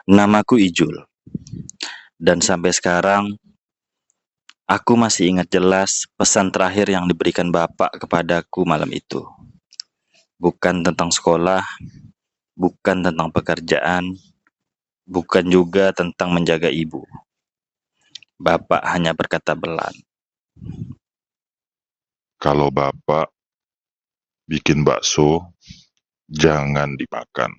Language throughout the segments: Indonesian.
Namaku Ijul, dan sampai sekarang aku masih ingat jelas pesan terakhir yang diberikan Bapak kepadaku malam itu. Bukan tentang sekolah, bukan tentang pekerjaan, bukan juga tentang menjaga ibu. Bapak hanya berkata belan. Kalau Bapak bikin bakso, jangan dimakan.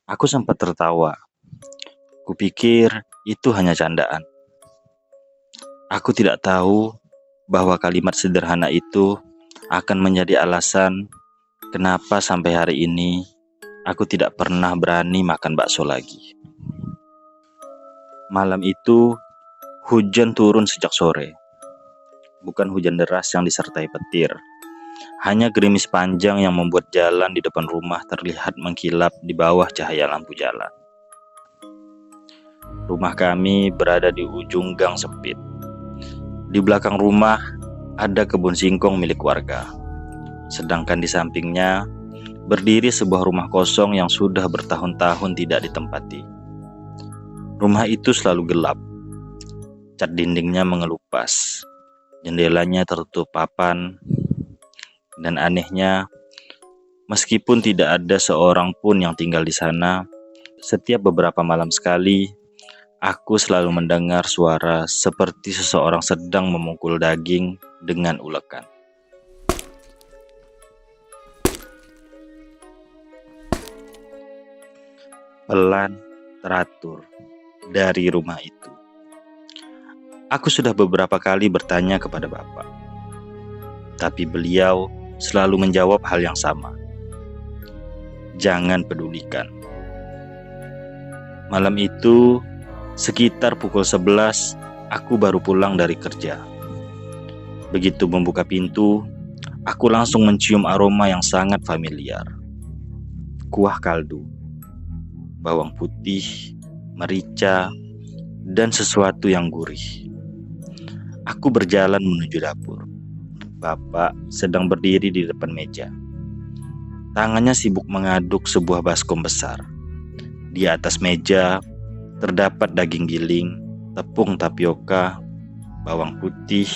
Aku sempat tertawa. Kupikir itu hanya candaan. Aku tidak tahu bahwa kalimat sederhana itu akan menjadi alasan kenapa sampai hari ini aku tidak pernah berani makan bakso lagi. Malam itu hujan turun sejak sore. Bukan hujan deras yang disertai petir. Hanya gerimis panjang yang membuat jalan di depan rumah terlihat mengkilap di bawah cahaya lampu jalan. Rumah kami berada di ujung gang sempit. Di belakang rumah ada kebun singkong milik warga. Sedangkan di sampingnya berdiri sebuah rumah kosong yang sudah bertahun-tahun tidak ditempati. Rumah itu selalu gelap. Cat dindingnya mengelupas. Jendelanya tertutup papan. Dan anehnya, meskipun tidak ada seorang pun yang tinggal di sana, setiap beberapa malam sekali, aku selalu mendengar suara seperti seseorang sedang memukul daging dengan ulekan. Pelan, teratur, dari rumah itu. Aku sudah beberapa kali bertanya kepada Bapak, tapi beliau selalu menjawab hal yang sama. Jangan pedulikan. Malam itu, sekitar pukul 11, aku baru pulang dari kerja. Begitu membuka pintu, aku langsung mencium aroma yang sangat familiar. Kuah kaldu, bawang putih, merica, dan sesuatu yang gurih. Aku berjalan menuju dapur. Bapak sedang berdiri di depan meja. Tangannya sibuk mengaduk sebuah baskom besar. Di atas meja terdapat daging giling, tepung tapioka, bawang putih,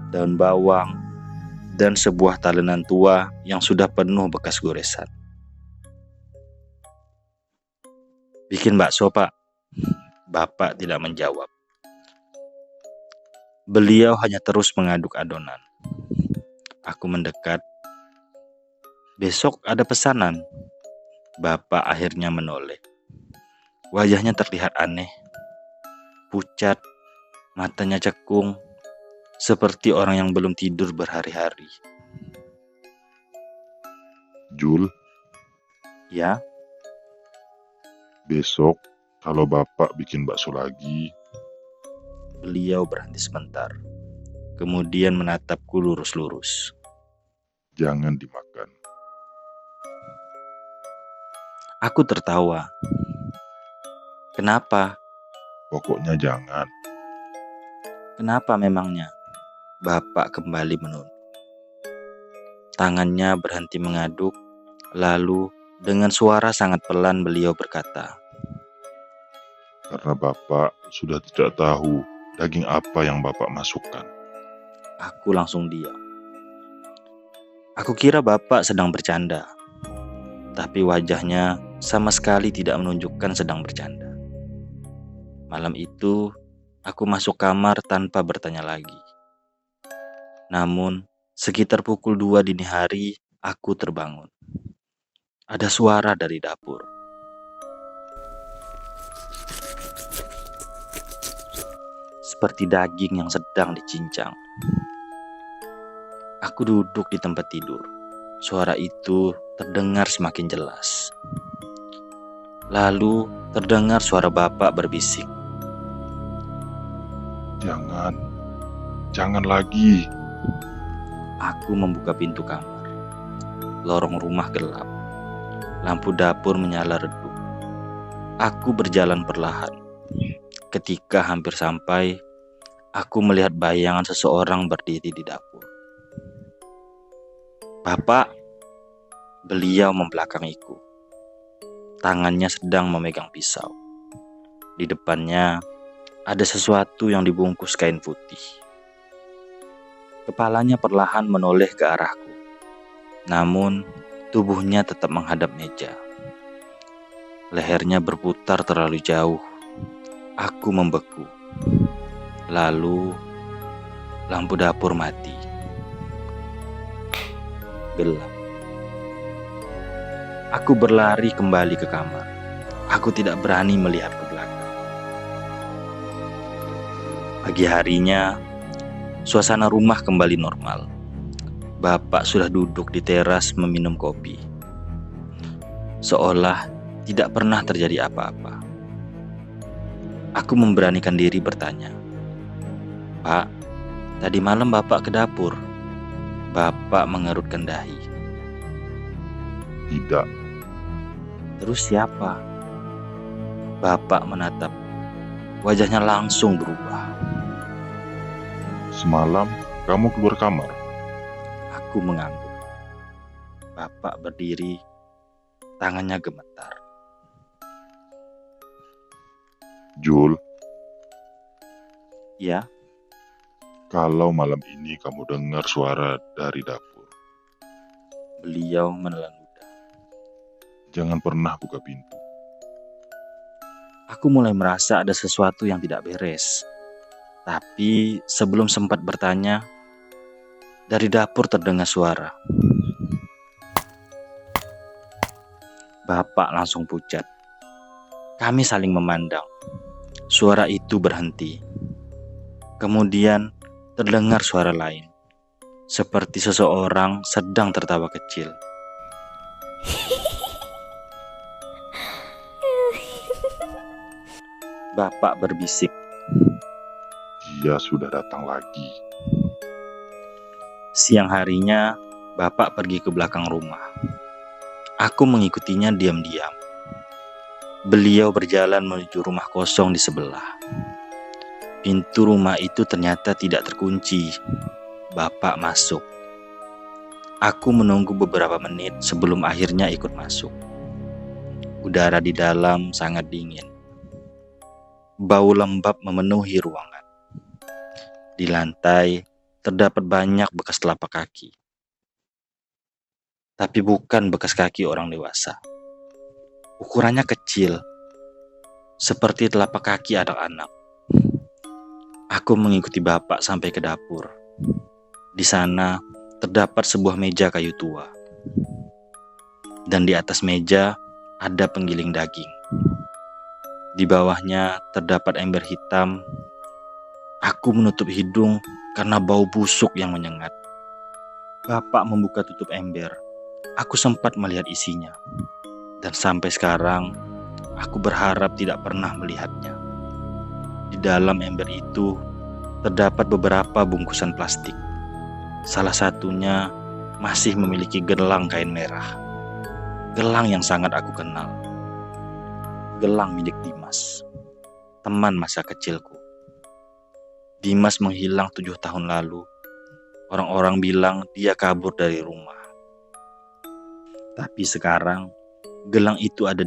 daun bawang, dan sebuah talenan tua yang sudah penuh bekas goresan. Bikin bakso, Pak. Bapak tidak menjawab. Beliau hanya terus mengaduk adonan. Aku mendekat. Besok ada pesanan. Bapak akhirnya menoleh. Wajahnya terlihat aneh. Pucat, matanya cekung, seperti orang yang belum tidur berhari-hari. Jul, Ya, besok kalau Bapak bikin bakso lagi, beliau berhenti sebentar. Kemudian menatapku lurus-lurus. jangan dimakan. Aku tertawa. Kenapa? Pokoknya jangan. Kenapa memangnya? Bapak kembali menunduk. Tangannya berhenti mengaduk, lalu dengan suara sangat pelan beliau berkata, Karena Bapak sudah tidak tahu daging apa yang Bapak masukkan. aku langsung diam. Aku kira Bapak sedang bercanda, tapi wajahnya sama sekali tidak menunjukkan sedang bercanda. Malam itu, aku masuk kamar tanpa bertanya lagi. Namun, sekitar pukul 2 dini hari, aku terbangun. Ada suara dari dapur. Seperti daging yang sedang dicincang. Aku duduk di tempat tidur. Suara itu terdengar semakin jelas. Lalu terdengar suara Bapak berbisik. Jangan lagi. Aku membuka pintu kamar. Lorong rumah gelap. Lampu dapur menyala redup. Aku berjalan perlahan. Ketika hampir sampai, aku melihat bayangan seseorang berdiri di dapur. "Bapak," beliau membelakangiku. Tangannya sedang memegang pisau. Di depannya ada sesuatu yang dibungkus kain putih. Kepalanya perlahan menoleh ke arahku. Namun, tubuhnya tetap menghadap meja. Lehernya berputar terlalu jauh. Aku membeku. Lalu, lampu dapur mati. Gelap. Aku berlari kembali ke kamar. Aku tidak berani melihat ke belakang. Pagi harinya, suasana rumah kembali normal. Bapak sudah duduk di teras meminum kopi. Seolah tidak pernah terjadi apa-apa. Aku memberanikan diri bertanya, "Pak, tadi malam Bapak ke dapur?" Bapak mengerutkan dahi. Tidak, "Terus siapa?" Bapak menatap. Wajahnya langsung berubah. semalam kamu keluar kamar. Aku mengangguk. Bapak berdiri, tangannya gemetar. Jul, "Ya, kalau malam ini kamu dengar suara dari dapur, beliau menelan ludah. jangan pernah buka pintu. Aku mulai merasa ada sesuatu yang tidak beres. Tapi sebelum sempat bertanya, dari dapur terdengar suara. Bapak langsung pucat. Kami saling memandang. Suara itu berhenti. Kemudian terdengar suara lain. Seperti seseorang sedang tertawa kecil. Bapak berbisik. Dia sudah datang lagi. Siang harinya, Bapak pergi ke belakang rumah. Aku mengikutinya diam-diam. Beliau berjalan menuju rumah kosong di sebelah. Pintu rumah itu ternyata tidak terkunci. Bapak masuk. Aku menunggu beberapa menit sebelum akhirnya ikut masuk. Udara di dalam sangat dingin. Bau lembab memenuhi ruangan. Di lantai terdapat banyak bekas telapak kaki. Tapi bukan bekas kaki orang dewasa. Ukurannya kecil, seperti telapak kaki anak-anak. Aku mengikuti Bapak sampai ke dapur. Di sana terdapat sebuah meja kayu tua. Dan di atas meja ada penggiling daging. Di bawahnya terdapat ember hitam. Aku menutup hidung karena bau busuk yang menyengat. Bapak membuka tutup ember. Aku sempat melihat isinya. Dan sampai sekarang, aku berharap tidak pernah melihatnya. Di dalam ember itu terdapat beberapa bungkusan plastik. Salah satunya masih memiliki gelang kain merah. Gelang yang sangat aku kenal. Gelang milik Dimas, teman masa kecilku. Dimas menghilang 7 tahun lalu. Orang-orang bilang dia kabur dari rumah. Tapi sekarang gelang itu ada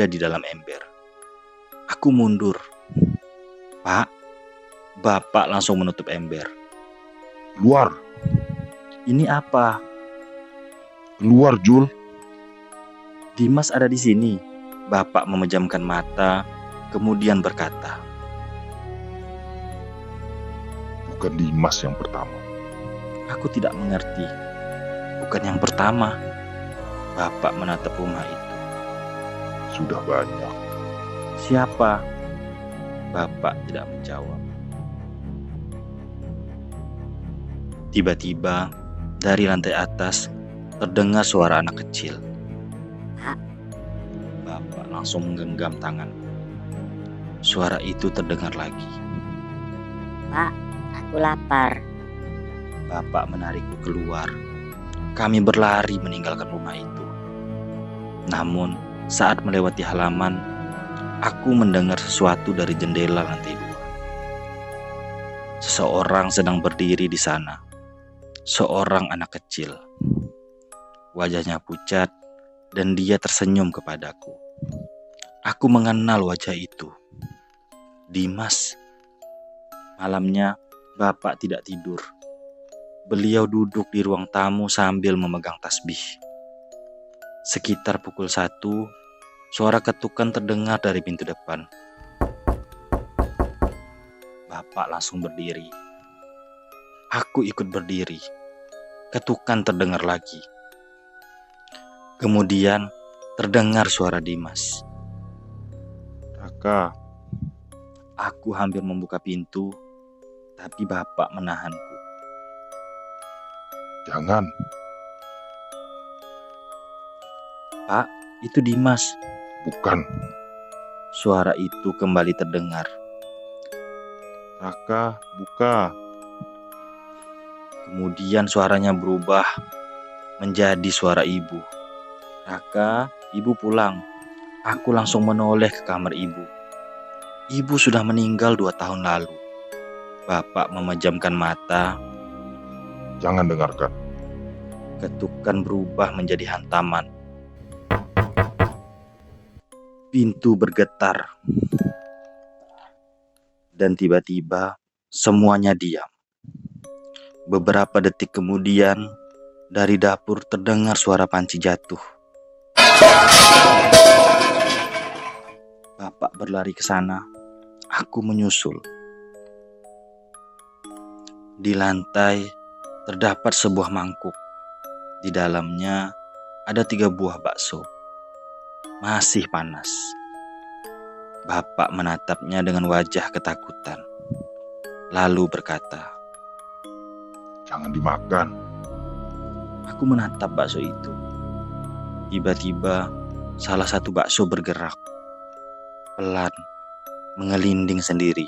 di dalam ember. Aku mundur. "Pak." Bapak langsung menutup ember. Keluar, "Ini apa?" keluar Jul. "Dimas ada di sini." Bapak memejamkan mata, kemudian berkata, Bukan Dimas yang pertama. "Aku tidak mengerti." "Bukan yang pertama." Bapak menatap rumah itu. Sudah banyak. "Siapa?" Bapak tidak menjawab. Tiba-tiba, dari lantai atas, terdengar suara anak kecil. "Pak." Bapak langsung menggenggam tanganku. Suara itu terdengar lagi. "Pak, aku lapar." Bapak menarikku keluar. Kami berlari meninggalkan rumah itu. Namun, saat melewati halaman, Aku mendengar sesuatu dari jendela lantai 2. Seseorang sedang berdiri di sana. Seorang anak kecil. Wajahnya pucat dan dia tersenyum kepadaku. Aku mengenal wajah itu. Dimas. Malamnya, Bapak tidak tidur. Beliau duduk di ruang tamu sambil memegang tasbih. Sekitar pukul 1, suara ketukan terdengar dari pintu depan. Bapak langsung berdiri. Aku ikut berdiri. Ketukan terdengar lagi. Kemudian terdengar suara Dimas. Raka, Aku hampir membuka pintu, tapi Bapak menahanku. jangan. Pak, itu Dimas. Bukan. Suara itu kembali terdengar. Raka, buka. Kemudian suaranya berubah menjadi suara ibu. Raka, ibu pulang. Aku langsung menoleh ke kamar ibu. Ibu sudah meninggal 2 tahun lalu. Bapak memejamkan mata. Jangan dengarkan. Ketukan berubah menjadi hantaman. Pintu bergetar. Dan tiba-tiba semuanya diam. Beberapa detik kemudian, dari dapur terdengar suara panci jatuh. Bapak berlari ke sana. Aku menyusul. Di lantai terdapat sebuah mangkuk. Di dalamnya ada 3 buah bakso. Masih panas. Bapak menatapnya dengan wajah ketakutan. Lalu berkata, Jangan dimakan. aku menatap bakso itu. Tiba-tiba salah satu bakso bergerak. Pelan, mengelinding sendiri.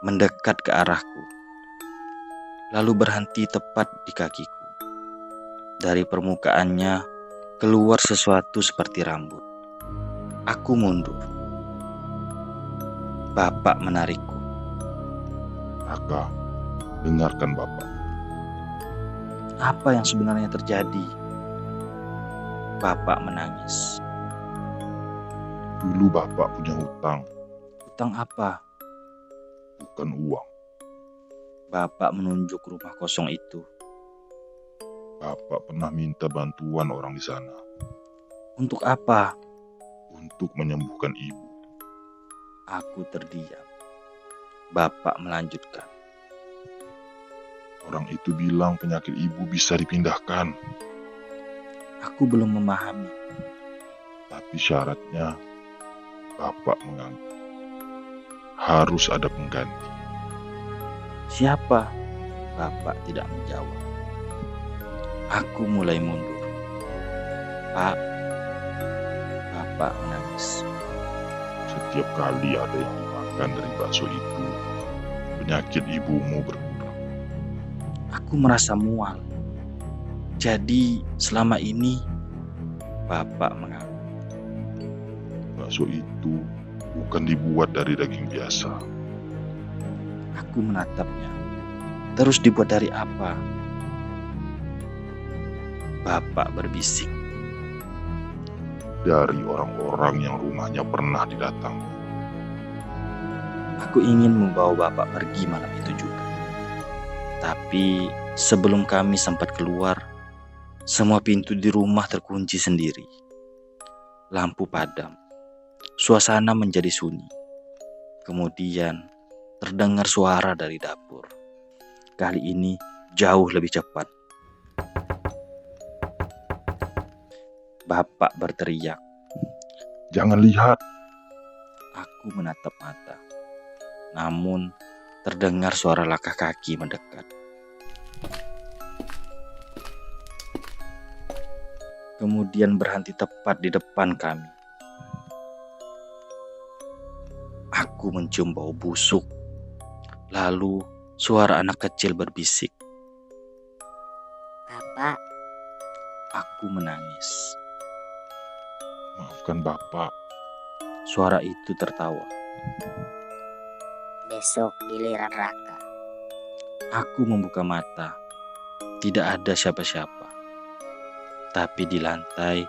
Mendekat ke arahku. Lalu berhenti tepat di kakiku. Dari permukaannya keluar sesuatu seperti rambut. Aku mundur. Bapak menarikku. Raka, dengarkan Bapak. Apa yang sebenarnya terjadi? Bapak menangis. Dulu Bapak punya hutang, Hutang apa? bukan uang. Bapak menunjuk rumah kosong itu. Bapak pernah minta bantuan orang di sana Untuk apa? untuk menyembuhkan ibu. Aku terdiam. Bapak melanjutkan. Orang itu bilang penyakit ibu bisa dipindahkan, Aku belum memahami. tapi syaratnya Bapak menganggap harus ada pengganti. Siapa? Bapak tidak menjawab. Aku mulai mundur. Pak, Bapak menangis. Setiap kali ada yang dimakan dari bakso itu, penyakit ibumu berkurang. Aku merasa mual. Jadi selama ini Bapak mengaku. Bakso itu bukan dibuat dari daging biasa. Aku menatapnya. Terus dibuat dari apa? Bapak berbisik. Dari orang-orang yang rumahnya pernah didatangi. Aku ingin membawa Bapak pergi malam itu juga. Tapi sebelum kami sempat keluar, semua pintu di rumah terkunci sendiri. Lampu padam. Suasana menjadi sunyi. Kemudian terdengar suara dari dapur. Kali ini jauh lebih cepat. Bapak berteriak. Jangan lihat, Aku menatap mata. Namun terdengar suara langkah kaki mendekat. Kemudian berhenti tepat di depan kami. Aku mencium bau busuk. Lalu suara anak kecil berbisik. Bapak, Aku menangis. maafkan Bapak. Suara itu tertawa. Besok giliran Raka. Aku membuka mata. Tidak ada siapa-siapa. Tapi di lantai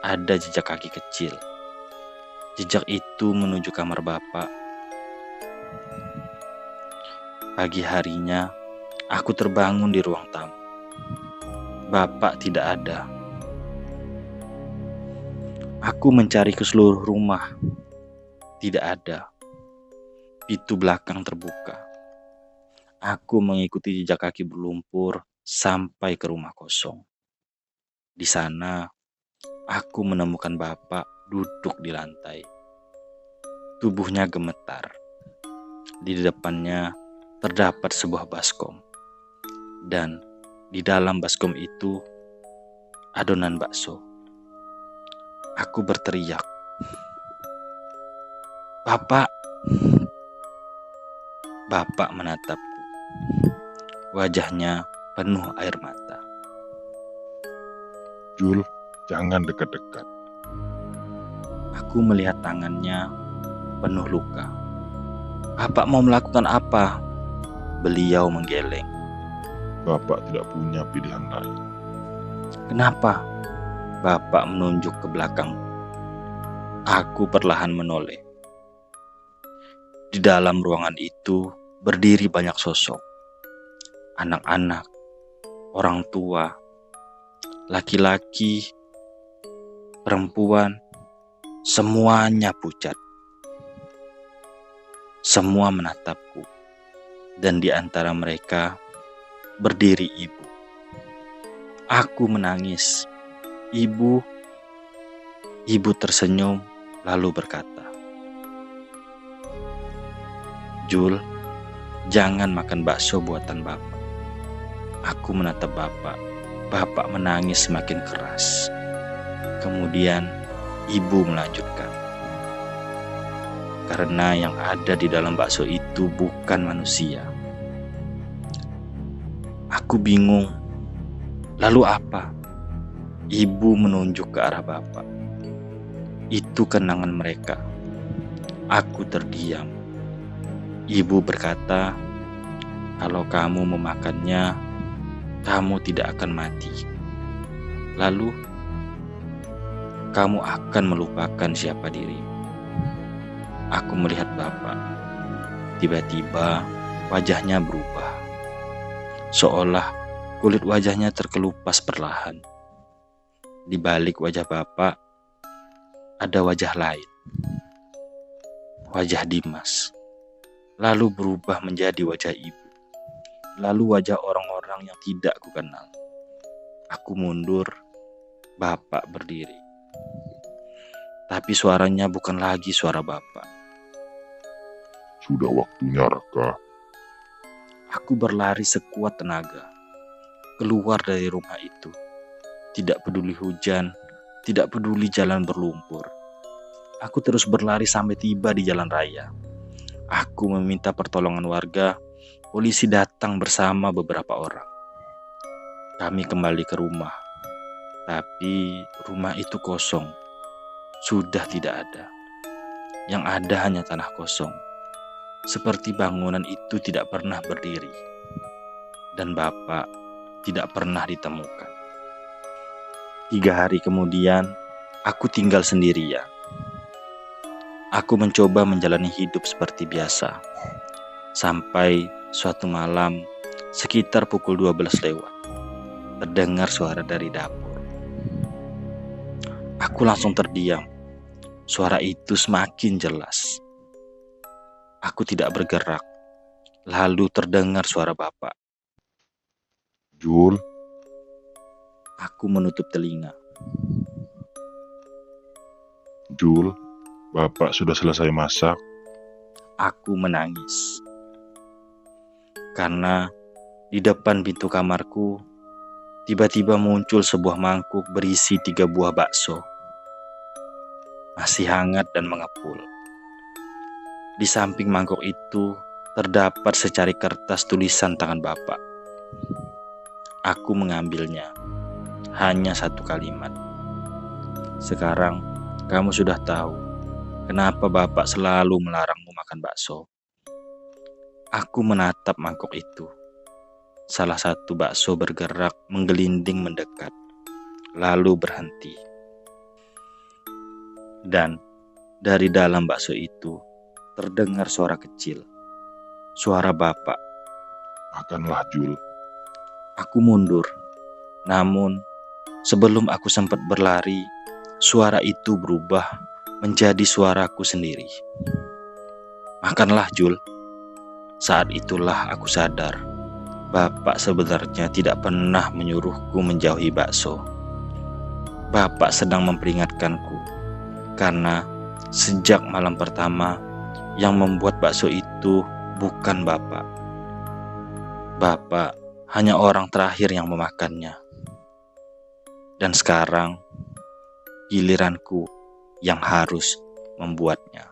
ada jejak kaki kecil. Jejak itu menuju kamar Bapak. Pagi harinya, aku terbangun di ruang tamu. Bapak tidak ada. Aku mencari ke seluruh rumah. Tidak ada. Pintu belakang terbuka. Aku mengikuti jejak kaki berlumpur sampai ke rumah kosong. Di sana, aku menemukan Bapak duduk di lantai. Tubuhnya gemetar. Di depannya terdapat sebuah baskom. Dan di dalam baskom itu adonan bakso. Aku berteriak, "Bapak!" Bapak menatapku. Wajahnya penuh air mata. Jul, jangan dekat-dekat. Aku melihat tangannya penuh luka. "Bapak mau melakukan apa?" Beliau menggeleng. Bapak tidak punya pilihan lain. "Kenapa?" Bapak menunjuk ke belakang. Aku perlahan menoleh. Di dalam ruangan itu berdiri banyak sosok. Anak-anak, orang tua, laki-laki, perempuan, semuanya pucat. Semua menatapku. Dan di antara mereka berdiri ibu. Aku menangis. Ibu tersenyum lalu berkata, "Jul, jangan makan bakso buatan Bapak." Aku menatap Bapak. Bapak menangis semakin keras. Kemudian ibu melanjutkan, "Karena yang ada di dalam bakso itu bukan manusia." Aku bingung. Lalu apa? Ibu menunjuk ke arah Bapak. "Itu kenangan mereka." Aku terdiam. Ibu berkata, "Kalau kamu memakannya, kamu tidak akan mati. Lalu, kamu akan melupakan siapa dirimu." Aku melihat Bapak. Tiba-tiba wajahnya berubah. Seolah kulit wajahnya terkelupas perlahan. Di balik wajah Bapak, ada wajah lain. Wajah Dimas. Lalu berubah menjadi wajah ibu. Lalu wajah orang-orang yang tidak kukenal. Aku mundur, Bapak berdiri. Tapi suaranya bukan lagi suara Bapak. Sudah waktunya, Raka. Aku berlari sekuat tenaga. Keluar dari rumah itu. Tidak peduli hujan, tidak peduli jalan berlumpur. Aku terus berlari sampai tiba di jalan raya. Aku meminta pertolongan warga. Polisi datang bersama beberapa orang. Kami kembali ke rumah. Tapi rumah itu kosong. Sudah tidak ada. Yang ada hanya tanah kosong. Seperti bangunan itu tidak pernah berdiri. Dan Bapak tidak pernah ditemukan. 3 hari kemudian, aku tinggal sendirian. Aku mencoba menjalani hidup seperti biasa. Sampai suatu malam, sekitar pukul 12 lewat, terdengar suara dari dapur. Aku langsung terdiam. Suara itu semakin jelas. Aku tidak bergerak. Lalu terdengar suara Bapak. Jul, Aku menutup telinga. Jul, Bapak sudah selesai masak. Aku menangis. Karena di depan pintu kamarku, tiba-tiba muncul sebuah mangkuk berisi 3 buah bakso. Masih hangat dan mengepul. Di samping mangkuk itu, terdapat secari kertas tulisan tangan Bapak. Aku mengambilnya. Hanya 1 kalimat. "Sekarang kamu sudah tahu Kenapa Bapak selalu melarangmu makan bakso? Aku menatap mangkok itu. Salah satu bakso bergerak menggelinding mendekat, lalu berhenti. Dan dari dalam bakso itu terdengar suara kecil, suara Bapak. Makanlah, Jul. Aku mundur, namun sebelum aku sempat berlari, suara itu berubah menjadi suaraku sendiri. Makanlah, Jul. Saat itulah aku sadar, Bapak sebenarnya tidak pernah menyuruhku menjauhi bakso. Bapak sedang memperingatkanku, karena sejak malam pertama yang membuat bakso itu bukan Bapak. Bapak hanya orang terakhir yang memakannya. Dan sekarang giliranku yang harus membuatnya.